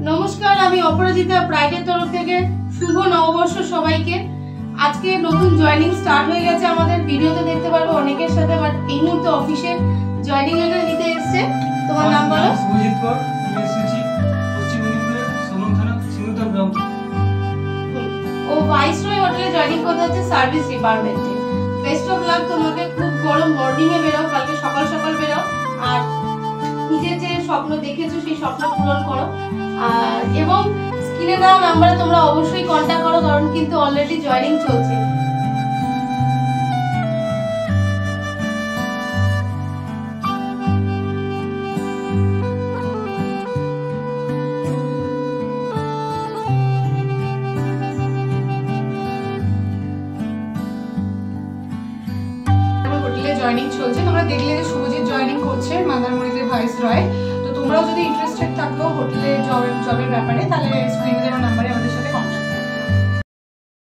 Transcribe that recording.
নমস্কার, আমি অপরাজিতা ব্রাইডের তরফ থেকে শুভ নববর্ষ সবাইকে। আজকে নতুন জয়েনিং স্টার্ট হয়ে গেছে আমাদের। ভিডিওতে দেখতে পারবো অনেকের সাথে, বাট এই মুহূর্তে অফিসে জয়েনিং লেটার দিতে এসেছে। তোমার নাম বলো? সুজিত কর। আমি এসেছি পশ্চিম মেদিনীপুরের সোনম থানা সিঙ্গুরতর গ্রাম। ও ভাইসরয় হোটেলে জয়েনিং করতে হচ্ছে সার্ভিস ডিপার্টমেন্টে। বেস্ট অফ লাক তোমাকে। খুব গরম মর্নিং এ বেরো, কালকে সকাল সকাল বেরো, আর নিজের যে স্বপ্ন দেখেছো সেই স্বপ্ন পূরণ করো। এবং স্ক্রিনে দেওয়া নাম্বারে তোমরা অবশ্যই কন্ট্যাক্ট করো, কারণ কিন্তু অলরেডি জয়েনিং চলছে। হোটেলে জয়েনিং চলছে। তোমরা দেখলে যে শুভজিৎ জয়েনিং করছে মাদারমণিতে ভাইসরয়। তো তোমরাও যদি ইন্টারেস্টেড থাকো হোটেলে জবের ব্যাপারে, তাহলে স্ক্রিনে দেওয়া নাম্বারে